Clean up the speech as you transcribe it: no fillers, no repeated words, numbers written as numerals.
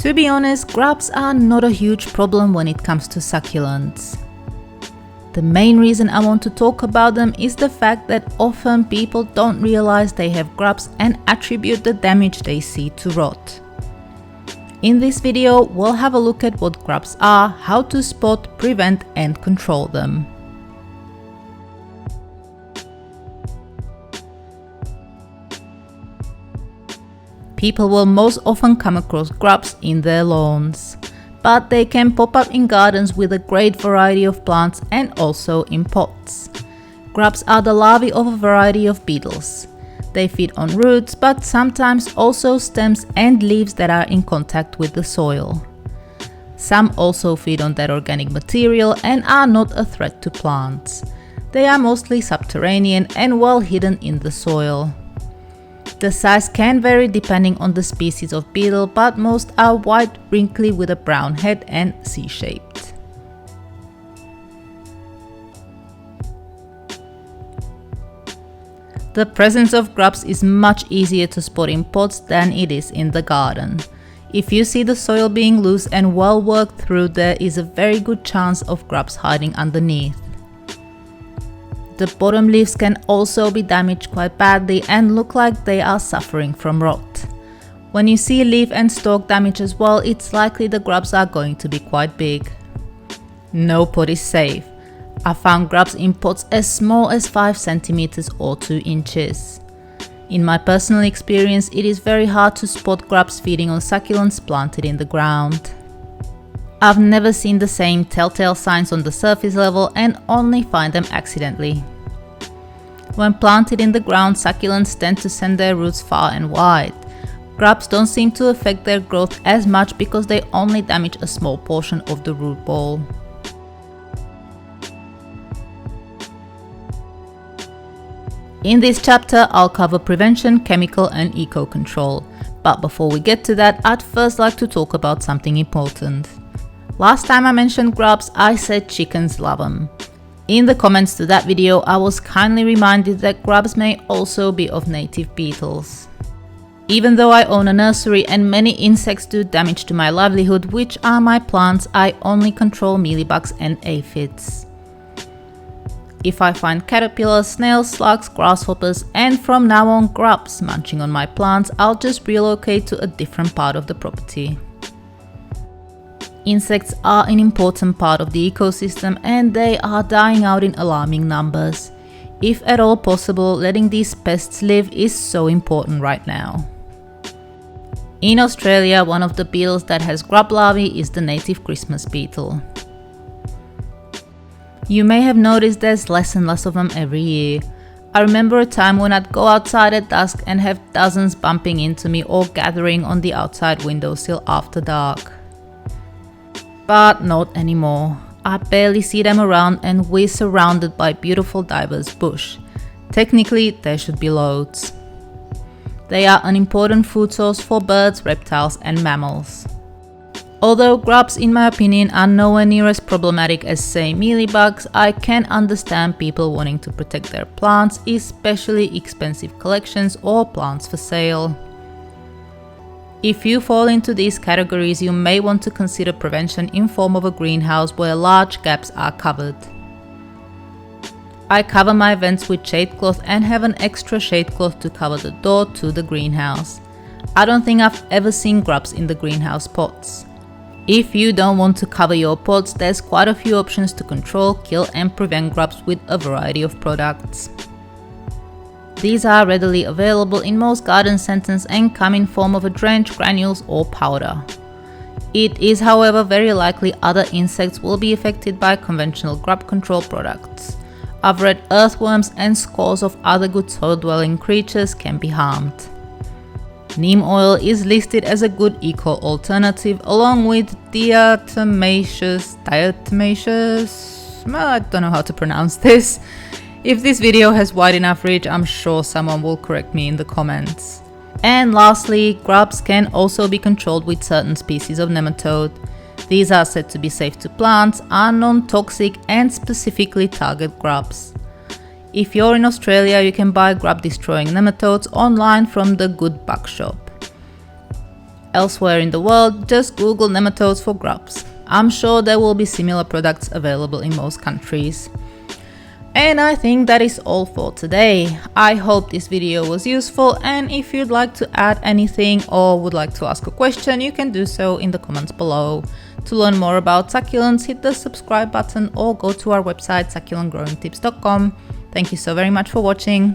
To be honest, grubs are not a huge problem when it comes to succulents. The main reason I want to talk about them is the fact that often people don't realize they have grubs and attribute the damage they see to rot. In this video, we'll have a look at what grubs are, how to spot, prevent and control them. People will most often come across grubs in their lawns, but they can pop up in gardens with a great variety of plants and also in pots. Grubs are the larvae of a variety of beetles. They feed on roots, but sometimes also stems and leaves that are in contact with the soil. Some also feed on that organic material and are not a threat to plants. They are mostly subterranean and well hidden in the soil. The size can vary depending on the species of beetle, but most are white, wrinkly with a brown head and C-shaped. The presence of grubs is much easier to spot in pots than it is in the garden. If you see the soil being loose and well worked through, there is a very good chance of grubs hiding underneath. The bottom leaves can also be damaged quite badly and look like they are suffering from rot. When you see leaf and stalk damage as well, it's likely the grubs are going to be quite big. No pot is safe. I found grubs in pots as small as 5 centimeters or 2 inches. In my personal experience, it is very hard to spot grubs feeding on succulents planted in the ground. I've never seen the same telltale signs on the surface level and only find them accidentally. When planted in the ground, succulents tend to send their roots far and wide. Grubs don't seem to affect their growth as much because they only damage a small portion of the root ball. In this chapter, I'll cover prevention, chemical and eco-control. But before we get to that, I'd first like to talk about something important. Last time I mentioned grubs, I said chickens love them. In the comments to that video, I was kindly reminded that grubs may also be of native beetles. Even though I own a nursery and many insects do damage to my livelihood, which are my plants, I only control mealybugs and aphids. If I find caterpillars, snails, slugs, grasshoppers, and from now on grubs munching on my plants, I'll just relocate to a different part of the property. Insects are an important part of the ecosystem and they are dying out in alarming numbers. If at all possible, letting these pests live is so important right now. In Australia, one of the beetles that has grub larvae is the native Christmas beetle. You may have noticed there's less and less of them every year. I remember a time when I'd go outside at dusk and have dozens bumping into me or gathering on the outside windowsill after dark. But not anymore. I barely see them around and we're surrounded by beautiful diverse bush. Technically, there should be loads. They are an important food source for birds, reptiles and mammals. Although grubs, in my opinion, are nowhere near as problematic as, say, mealybugs, I can understand people wanting to protect their plants, especially expensive collections or plants for sale. If you fall into these categories, you may want to consider prevention in form of a greenhouse where large gaps are covered. I cover my vents with shade cloth and have an extra shade cloth to cover the door to the greenhouse. I don't think I've ever seen grubs in the greenhouse pots. If you don't want to cover your pots, there's quite a few options to control, kill and prevent grubs with a variety of products. These are readily available in most garden centers and come in form of a drench, granules or powder. It is, however, very likely other insects will be affected by conventional grub control products. I've read earthworms and scores of other good soil-dwelling creatures can be harmed. Neem oil is listed as a good eco alternative along with diatomaceous, I don't know how to pronounce this. If this video has wide enough reach, I'm sure someone will correct me in the comments. And lastly, grubs can also be controlled with certain species of nematode. These are said to be safe to plants, are non-toxic and specifically target grubs. If you're in Australia, you can buy grub destroying nematodes online from the Good Buck shop. elsewhere in the world, just Google nematodes for grubs. I'm sure there will be similar products available in most countries. And I think that is all for today. I hope this video was useful, and if you'd like to add anything or would like to ask a question, you can do so in the comments below. To learn more about succulents, hit the subscribe button or go to our website succulentgrowingtips.com. Thank you so very much for watching.